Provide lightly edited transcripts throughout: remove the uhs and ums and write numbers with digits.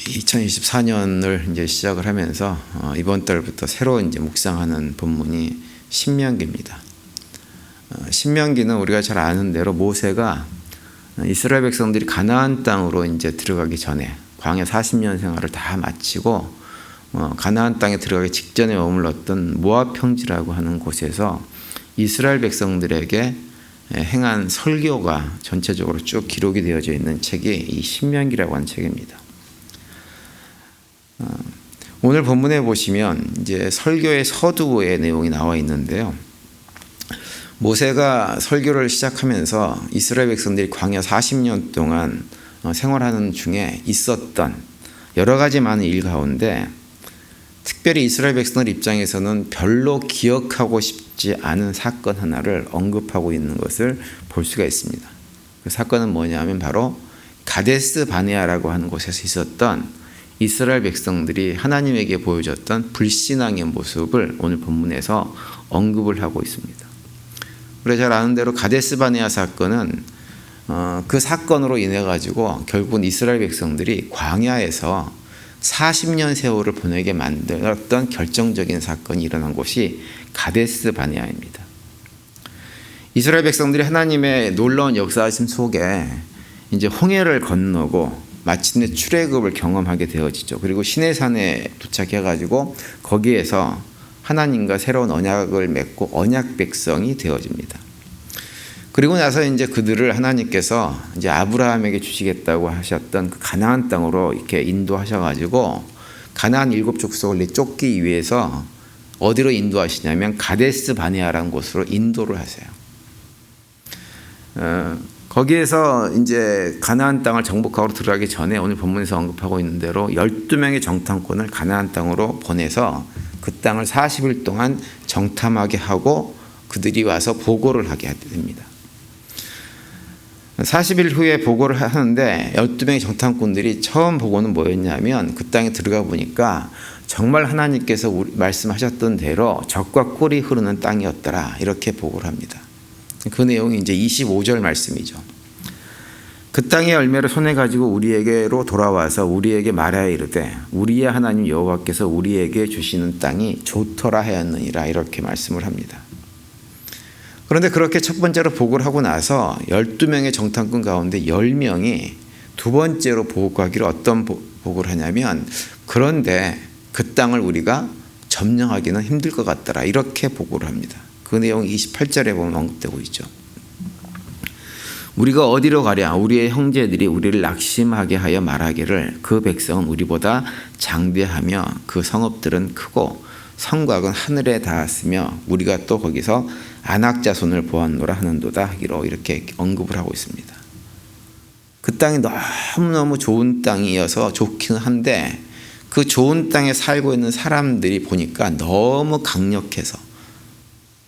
2024년을 이제 시작을 하면서 이번 달부터 새로 이제 묵상하는 본문이 신명기입니다. 신명기는 우리가 잘 아는 대로 모세가 이스라엘 백성들이 가나안 땅으로 이제 들어가기 전에 광야 40년 생활을 다 마치고 가나안 땅에 들어가기 직전에 머물렀던 모압 평지라고 하는 곳에서 이스라엘 백성들에게 행한 설교가 전체적으로 쭉 기록이 되어져 있는 책이 이 신명기라고 하는 책입니다. 오늘 본문에 보시면 이제 설교의 서두의 내용이 나와 있는데요. 모세가 설교를 시작하면서 이스라엘 백성들이 광야 40년 동안 생활하는 중에 있었던 여러 가지 많은 일 가운데 특별히 이스라엘 백성들 입장에서는 별로 기억하고 싶지 않은 사건 하나를 언급하고 있는 것을 볼 수가 있습니다. 그 사건은 뭐냐면 바로 가데스 바네아라고 하는 곳에서 있었던 이스라엘 백성들이 하나님에게 보여줬던 불신앙의 모습을 오늘 본문에서 언급을 하고 있습니다. 우리가 잘 아는 대로 가데스 바네아 사건은 그 사건으로 인해 가지고 결국은 이스라엘 백성들이 광야에서 40년 세월을 보내게 만들었던 결정적인 사건이 일어난 곳이 가데스 바네아입니다. 이스라엘 백성들이 하나님의 놀라운 역사하심 속에 이제 홍해를 건너고 마침내 출애굽을 경험하게 되어지죠. 그리고 시내산에 도착해가지고 거기에서 하나님과 새로운 언약을 맺고 언약 백성이 되어집니다. 그리고 나서 이제 그들을 하나님께서 이제 아브라함에게 주시겠다고 하셨던 그 가나안 땅으로 이렇게 인도하셔가지고 가나안 7 족속을 쫓기 위해서 어디로 인도하시냐면 가데스 바네아라는 곳으로 인도를 하세요. 거기에서 이제 가나안 땅을 정복하러 들어가기 전에 오늘 본문에서 언급하고 있는 대로 12명의 정탐꾼을 가나안 땅으로 보내서 그 땅을 40일 동안 정탐하게 하고 그들이 와서 보고를 하게 됩니다. 40일 후에 보고를 하는데 12명의 정탐꾼들이 처음 보고는 뭐였냐면 그 땅에 들어가 보니까 정말 하나님께서 말씀하셨던 대로 젖과 꿀이 흐르는 땅이었더라 이렇게 보고를 합니다. 그 내용이 이제 25절 말씀이죠. 그 땅의 열매를 손에 가지고 우리에게로 돌아와서 우리에게 말하여 이르되 우리의 하나님 여호와께서 우리에게 주시는 땅이 좋더라 하였느니라 이렇게 말씀을 합니다. 그런데 그렇게 첫 번째로 보고를 하고 나서 12명의 정탐꾼 가운데 10명이 두 번째로 보고하기를 어떤 보고를 하냐면 그런데 그 땅을 우리가 점령하기는 힘들 것 같더라 이렇게 보고를 합니다. 그 내용 28절에 보면 언급되고 있죠. 우리가 어디로 가랴 우리의 형제들이 우리를 낙심하게 하여 말하기를 그 백성은 우리보다 장대하며 그 성읍들은 크고 성곽은 하늘에 닿았으며 우리가 또 거기서 아낙 자손을 보았노라 하는도다 하기로 이렇게 언급을 하고 있습니다. 그 땅이 너무너무 좋은 땅이어서 좋긴 한데 그 좋은 땅에 살고 있는 사람들이 보니까 너무 강력해서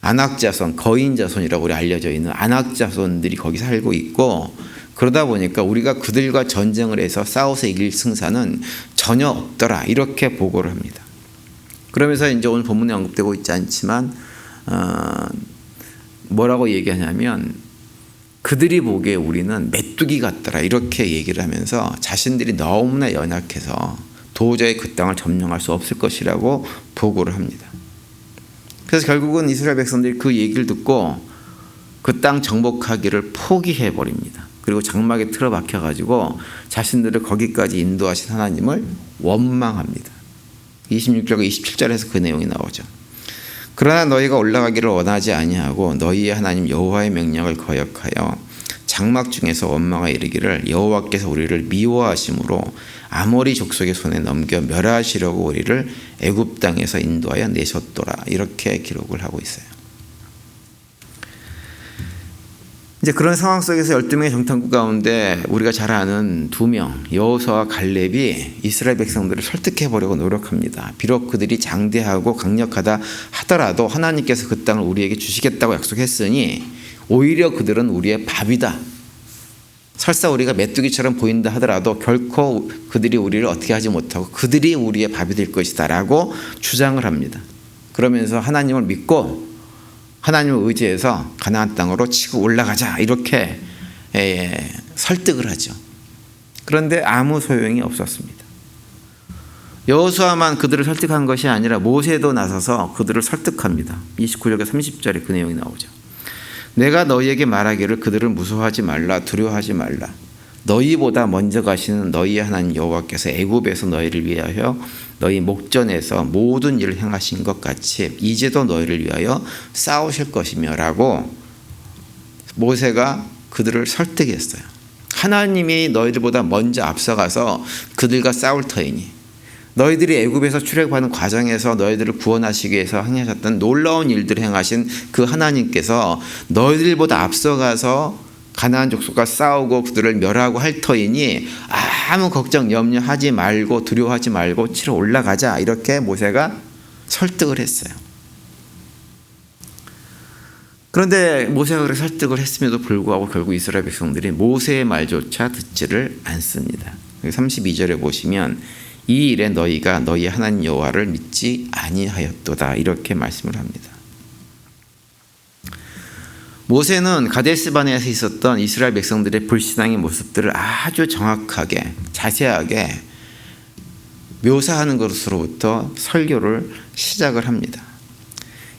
아낙 자손, 거인 자손이라고 우리 알려져 있는 아낙 자손들이 거기 살고 있고 그러다 보니까 우리가 그들과 전쟁을 해서 싸워서 이길 승산은 전혀 없더라 이렇게 보고를 합니다. 그러면서 이제 오늘 본문에 언급되고 있지 않지만 뭐라고 얘기하냐면 그들이 보기에 우리는 메뚜기 같더라 이렇게 얘기를 하면서 자신들이 너무나 연약해서 도저히 그 땅을 점령할 수 없을 것이라고 보고를 합니다. 그래서 결국은 이스라엘 백성들이 그 얘기를 듣고 그 땅 정복하기를 포기해 버립니다. 그리고 장막에 틀어박혀 가지고 자신들을 거기까지 인도하신 하나님을 원망합니다. 26절과 27절에서 그 내용이 나오죠. 그러나 너희가 올라가기를 원하지 아니하고 너희의 하나님 여호와의 명령을 거역하여 장막 중에서 원망하여 이르기를 여호와께서 우리를 미워하심으로 아모리 족속의 손에 넘겨 멸하시려고 우리를 애굽 땅에서 인도하여 내셨더라 이렇게 기록을 하고 있어요. 이제 그런 상황 속에서 12명의 정탐꾼 가운데 우리가 잘 아는 2명 여호수아와 갈렙이 이스라엘 백성들을 설득해 보려고 노력합니다. 비록 그들이 장대하고 강력하다 하더라도 하나님께서 그 땅을 우리에게 주시겠다고 약속했으니 오히려 그들은 우리의 밥이다. 설사 우리가 메뚜기처럼 보인다 하더라도 결코 그들이 우리를 어떻게 하지 못하고 그들이 우리의 밥이 될 것이다 라고 주장을 합니다. 그러면서 하나님을 믿고 하나님을 의지해서 가나안 땅으로 치고 올라가자 이렇게 설득을 하죠. 그런데 아무 소용이 없었습니다. 여호수아만 그들을 설득한 것이 아니라 모세도 나서서 그들을 설득합니다. 29절과 30절에 그 내용이 나오죠. 내가 너희에게 말하기를 그들을 무서워하지 말라, 두려워하지 말라. 너희보다 먼저 가시는 너희의 하나님 여호와께서 애굽에서 너희를 위하여 너희 목전에서 모든 일을 행하신 것 같이 이제도 너희를 위하여 싸우실 것이며 라고 모세가 그들을 설득했어요. 하나님이 너희들보다 먼저 앞서가서 그들과 싸울 터이니 너희들이 애굽에서 출애굽하는 과정에서 너희들을 구원하시기 위해서 행하셨던 놀라운 일들을 행하신 그 하나님께서 너희들보다 앞서가서 가나안 족속과 싸우고 그들을 멸하고 할 터이니 아무 걱정 염려하지 말고 두려워하지 말고 치러 올라가자, 이렇게 모세가 설득을 했어요. 그런데 모세가 그렇게 설득을 했음에도 불구하고 결국 이스라엘 백성들이 모세의 말조차 듣지를 않습니다. 32절에 보시면 이 일에 너희가 너희 하나님 여호와를 믿지 아니하였도다, 이렇게 말씀을 합니다. 모세는 가데스바네아에서 있었던 이스라엘 백성들의 불신앙의 모습들을 아주 정확하게 자세하게 묘사하는 것으로부터 설교를 시작을 합니다.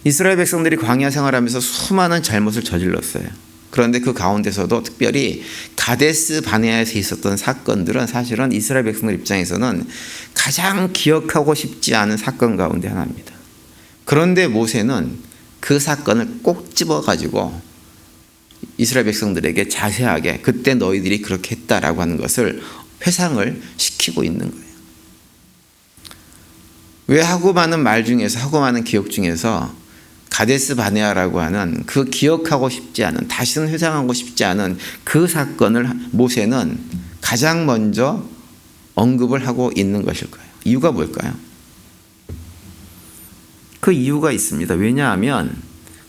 이스라엘 백성들이 광야 생활하면서 수많은 잘못을 저질렀어요. 그런데 그 가운데서도 특별히 가데스바네아에서 있었던 사건들은 사실은 이스라엘 백성들 입장에서는 가장 기억하고 싶지 않은 사건 가운데 하나입니다. 그런데 모세는 그 사건을 꼭 집어가지고 이스라엘 백성들에게 자세하게 그때 너희들이 그렇게 했다라고 하는 것을 회상을 시키고 있는 거예요. 왜 하고 많은 말 중에서, 하고 많은 기억 중에서 가데스 바네아라고 하는 그 기억하고 싶지 않은, 다시는 회상하고 싶지 않은 그 사건을 모세는 가장 먼저 언급을 하고 있는 것일까요? 이유가 뭘까요? 그 이유가 있습니다. 왜냐하면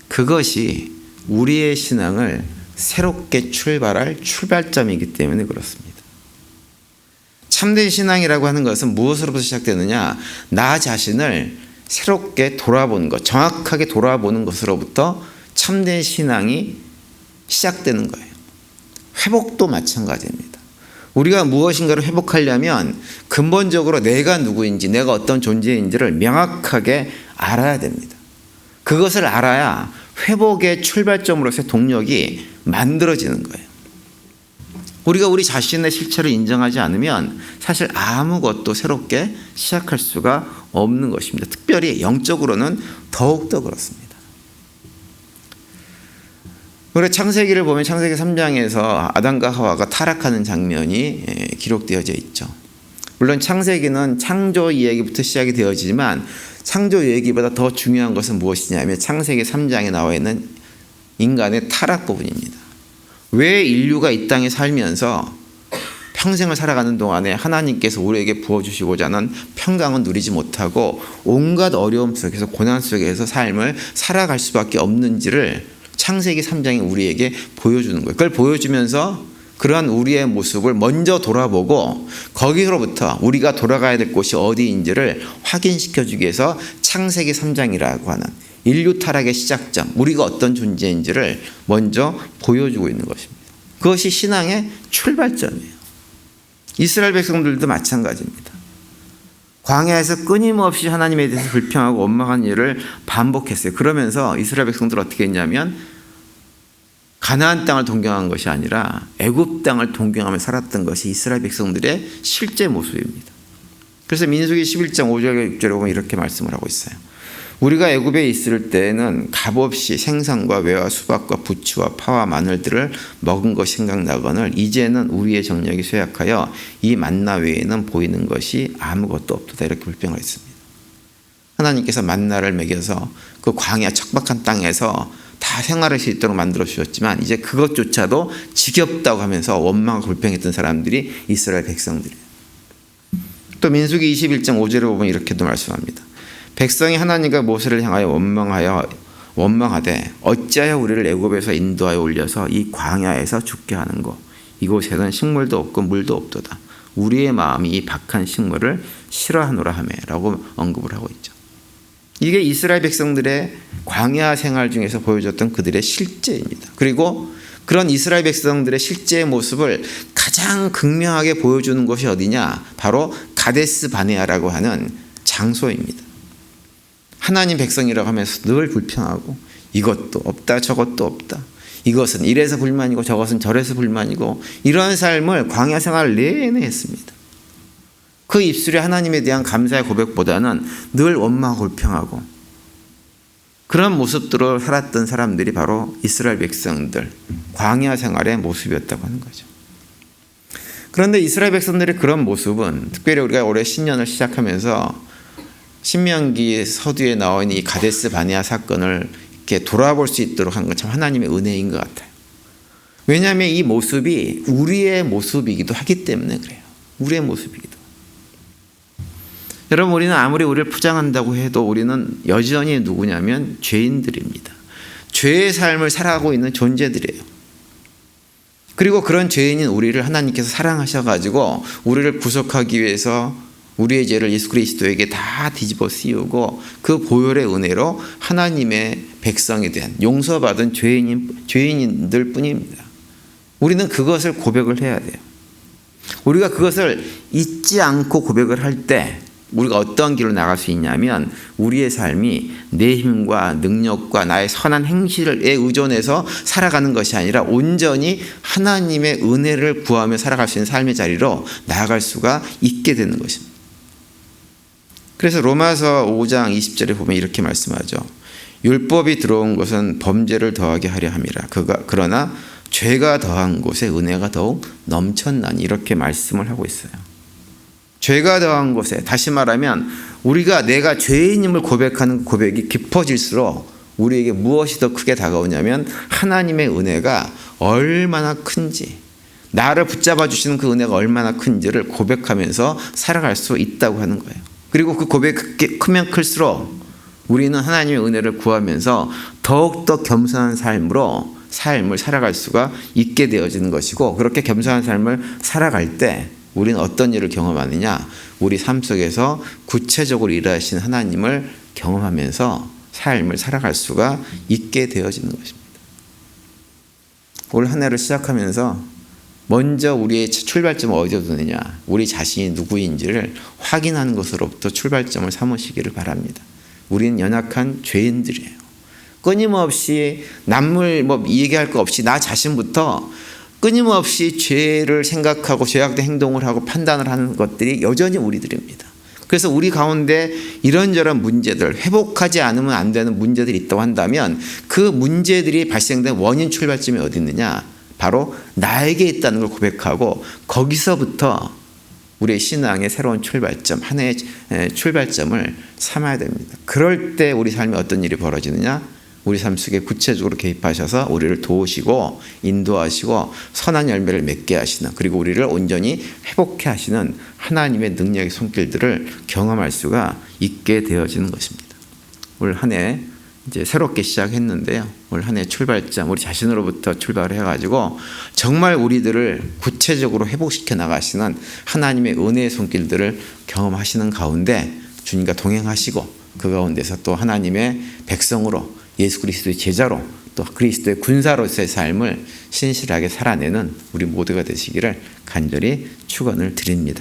그것이 우리의 신앙을 새롭게 출발할 출발점이기 때문에 그렇습니다. 참된 신앙이라고 하는 것은 무엇으로부터 시작되느냐? 나 자신을 새롭게 돌아보는 것, 정확하게 돌아보는 것으로부터 참된 신앙이 시작되는 거예요. 회복도 마찬가지입니다. 우리가 무엇인가를 회복하려면 근본적으로 내가 누구인지, 내가 어떤 존재인지를 명확하게 알아야 됩니다. 그것을 알아야 회복의 출발점으로서의 동력이 만들어지는 거예요. 우리가 우리 자신의 실체를 인정하지 않으면 사실 아무것도 새롭게 시작할 수가 없는 것입니다. 특별히 영적으로는 더욱더 그렇습니다. 우리 창세기를 보면 창세기 3장에서 아담과 하와가 타락하는 장면이 기록되어져 있죠. 물론 창세기는 창조 이야기부터 시작이 되어지지만 창조 이야기보다 더 중요한 것은 무엇이냐면 창세기 3장에 나와 있는 인간의 타락 부분입니다. 왜 인류가 이 땅에 살면서 평생을 살아가는 동안에 하나님께서 우리에게 부어주시고자 하는 평강은 누리지 못하고 온갖 어려움 속에서 고난 속에서 삶을 살아갈 수밖에 없는지를 창세기 3장이 우리에게 보여주는 거예요. 그걸 보여주면서 그러한 우리의 모습을 먼저 돌아보고 거기로부터 우리가 돌아가야 될 곳이 어디인지를 확인시켜주기 위해서 창세기 3장이라고 하는 인류 타락의 시작점, 우리가 어떤 존재인지를 먼저 보여주고 있는 것입니다. 그것이 신앙의 출발점이에요. 이스라엘 백성들도 마찬가지입니다. 광야에서 끊임없이 하나님에 대해서 불평하고 원망한 일을 반복했어요. 그러면서 이스라엘 백성들 어떻게 했냐면 가나안 땅을 동경한 것이 아니라 애굽 땅을 동경하며 살았던 것이 이스라엘 백성들의 실제 모습입니다. 그래서 민수기 11장 5절 6절에 보면 이렇게 말씀을 하고 있어요. 우리가 애굽에 있을 때에는 값없이 생선과 외와 수박과 부추와 파와 마늘들을 먹은 것이 생각나거늘 이제는 우리의 정력이 쇠약하여 이 만나 외에는 보이는 것이 아무것도 없도다, 이렇게 불평을 했습니다. 하나님께서 만나를 먹여서 그 광야 척박한 땅에서 다 생활할 수 있도록 만들어 주셨지만 이제 그것조차도 지겹다고 하면서 원망하고 불평했던 사람들이 이스라엘 백성들이에요. 또 민수기 21장 5절에 보면 이렇게도 말씀합니다. 백성이 하나님과 모세를 향하여 원망하되 어찌하여 우리를 애굽에서 인도하여 올려서 이 광야에서 죽게 하는고 이곳에는 식물도 없고 물도 없도다. 우리의 마음이 이 박한 식물을 싫어하노라 하며 라고 언급을 하고 있죠. 이게 이스라엘 백성들의 광야 생활 중에서 보여줬던 그들의 실제입니다. 그리고 그런 이스라엘 백성들의 실제의 모습을 가장 극명하게 보여주는 곳이 어디냐? 바로 가데스 바네아라고 하는 장소입니다. 하나님 백성이라고 하면서 늘 불평하고 이것도 없다 저것도 없다. 이것은 이래서 불만이고 저것은 저래서 불만이고 이런 삶을 광야 생활을 내내 했습니다. 그 입술에 하나님에 대한 감사의 고백보다는 늘 원망하고 불평하고 그런 모습들로 살았던 사람들이 바로 이스라엘 백성들, 광야 생활의 모습이었다고 하는 거죠. 그런데 이스라엘 백성들의 그런 모습은 특별히 우리가 올해 신년을 시작하면서 신명기 서두에 나온 이 가데스 바네아 사건을 이렇게 돌아볼 수 있도록 한 건 참 하나님의 은혜인 것 같아요. 왜냐하면 이 모습이 우리의 모습이기도 하기 때문에 그래요. 우리의 모습이기도. 여러분, 우리는 아무리 우리를 포장한다고 해도 우리는 여전히 누구냐면 죄인들입니다. 죄의 삶을 살아가고 있는 존재들이에요. 그리고 그런 죄인인 우리를 하나님께서 사랑하셔가지고 우리를 구속하기 위해서 우리의 죄를 예수 그리스도에게 다 뒤집어 씌우고 그 보혈의 은혜로 하나님의 백성에 대한 용서받은 죄인들 뿐입니다. 우리는 그것을 고백을 해야 돼요. 우리가 그것을 잊지 않고 고백을 할 때 우리가 어떤 길로 나갈 수 있냐면 우리의 삶이 내 힘과 능력과 나의 선한 행실에 의존해서 살아가는 것이 아니라 온전히 하나님의 은혜를 구하며 살아갈 수 있는 삶의 자리로 나아갈 수가 있게 되는 것입니다. 그래서 로마서 5장 20절에 보면 이렇게 말씀하죠. 율법이 들어온 것은 범죄를 더하게 하려 함이라. 그러나 죄가 더한 곳에 은혜가 더욱 넘쳤나니 이렇게 말씀을 하고 있어요. 죄가 더한 곳에, 다시 말하면 우리가 내가 죄인임을 고백하는 고백이 깊어질수록 우리에게 무엇이 더 크게 다가오냐면 하나님의 은혜가 얼마나 큰지, 나를 붙잡아 주시는 그 은혜가 얼마나 큰지를 고백하면서 살아갈 수 있다고 하는 거예요. 그리고 그 고백이 크면 클수록 우리는 하나님의 은혜를 구하면서 더욱더 겸손한 삶을 살아갈 수가 있게 되어지는 것이고, 그렇게 겸손한 삶을 살아갈 때 우리는 어떤 일을 경험하느냐, 우리 삶 속에서 구체적으로 일하시는 하나님을 경험하면서 삶을 살아갈 수가 있게 되어지는 것입니다. 올 한 해를 시작하면서 먼저 우리의 출발점을 어디에 두느냐, 우리 자신이 누구인지를 확인하는 것으로부터 출발점을 삼으시기를 바랍니다. 우리는 연약한 죄인들이에요. 끊임없이 남을 얘기할 거 없이 나 자신부터 끊임없이 죄를 생각하고 죄악된 행동을 하고 판단을 하는 것들이 여전히 우리들입니다. 그래서 우리 가운데 이런저런 문제들, 회복하지 않으면 안 되는 문제들이 있다고 한다면 그 문제들이 발생된 원인 출발점이 어디 있느냐, 바로 나에게 있다는 걸 고백하고 거기서부터 우리의 신앙의 새로운 출발점, 한 해의 출발점을 삼아야 됩니다. 그럴 때 우리 삶에 어떤 일이 벌어지느냐, 우리 삶 속에 구체적으로 개입하셔서 우리를 도우시고 인도하시고 선한 열매를 맺게 하시는, 그리고 우리를 온전히 회복해 하시는 하나님의 능력의 손길들을 경험할 수가 있게 되어지는 것입니다. 올 한 해 이제 새롭게 시작했는데요. 올 한 해 출발점, 우리 자신으로부터 출발을 해가지고 정말 우리들을 구체적으로 회복시켜 나가시는 하나님의 은혜의 손길들을 경험하시는 가운데 주님과 동행하시고 그 가운데서 또 하나님의 백성으로 예수 그리스도의 제자로 또 그리스도의 군사로서의 삶을 신실하게 살아내는 우리 모두가 되시기를 간절히 축원을 드립니다.